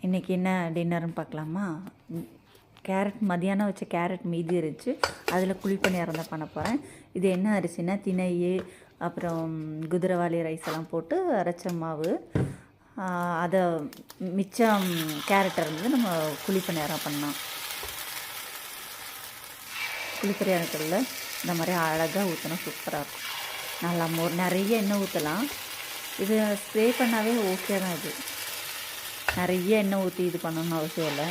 இன்றைக்கி என்ன டின்னர்னு பார்க்கலாமா? கேரட் மதியானம் வச்ச கேரட் மீதி இருந்துச்சு, அதில் குழிப்பணியாரம் தான் பண்ண போகிறேன். இது என்ன அரிசினா திணை, அப்புறம் குதிரைவாலி ரைஸ் எல்லாம் போட்டு அரைச்ச மாவு. அதை மிச்சம் கேரட் இருந்து நம்ம குழிப்பணியாரம் பண்ணலாம். குழிப்பணியாரத்தில் இந்த மாதிரி அழகாக ஊற்றினா சூப்பராக இருக்கும். நல்லா நிறைய எண்ணெய் ஊற்றலாம். இது ஸ்ப்ரே பண்ணாவே ஓகே தான். இது நிறைய எண்ணெய் ஊற்றி இது பண்ணணும்னு அவசியம் இல்லை.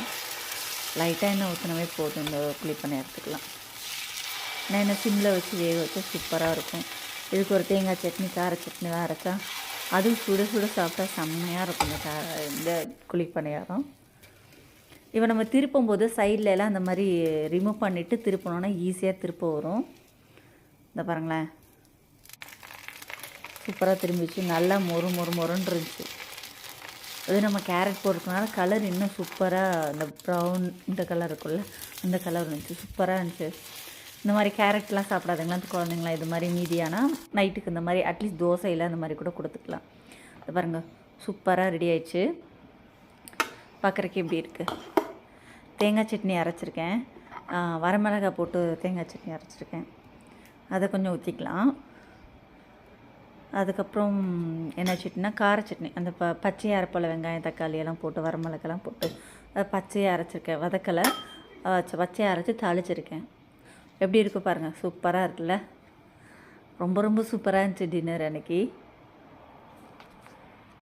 லைட்டாக எண்ணெய் ஊற்றினவே போதும். இந்த குழிப்பணியாரத்துக்கலாம் நான் என்ன சிம்மில் வச்சு வேக வச்சா சூப்பராக இருக்கும். இதுக்கு ஒரு தேங்காய் சட்னி, கார சட்னிலாம் அரைச்சா அதுவும் சுட சுட சாப்பிட்டா செம்மையாக இருக்கும் இந்த குழிப்பணியாரம். இப்போ நம்ம திருப்பும் போது சைட்லலாம் அந்த மாதிரி ரிமூவ் பண்ணிவிட்டு திருப்பணுன்னா ஈஸியாக திருப்ப வரும். இந்த பாருங்களேன், சூப்பராக திரும்பிச்சு. நல்லா மொறுன்னு இருந்துச்சு. அது நம்ம கேரட் போடுறதுனால கலர் இன்னும் சூப்பராக, இந்த ப்ரௌன் இந்த கலர் இருக்குல்ல, அந்த கலர் இருந்துச்சு, சூப்பராக இருந்துச்சு. இந்த மாதிரி கேரட்லாம் சாப்பிடாதுங்களா அந்த குழந்தைங்களாம், இது மாதிரி மீதியானால் நைட்டுக்கு இந்த மாதிரி அட்லீஸ்ட் தோசையில் அந்த மாதிரி கூட கொடுத்துக்கலாம். இது பாருங்கள், சூப்பராக ரெடி ஆயிடுச்சு. பார்க்குறக்கு எப்படி இருக்குது. தேங்காய் சட்னி அரைச்சிருக்கேன், வரமிளகாய் போட்டு தேங்காய் சட்னி அரைச்சிருக்கேன். அதை கொஞ்சம் ஊற்றிக்கலாம். அதுக்கப்புறம் என்ன சட்னினா கார சட்னி, அந்த பச்சையாக அரைப்போல் வெங்காயம் தக்காளி எல்லாம் போட்டு வரமிளகாலாம் போட்டு அதை பச்சையாக அரைச்சிருக்கேன். வதக்கலை, பச்சையாக அரைச்சி தாளிச்சிருக்கேன். எப்படி இருக்குது பாருங்கள், சூப்பராக இருக்குல்ல. ரொம்ப சூப்பராக இருந்துச்சு டின்னர் அன்றைக்கி.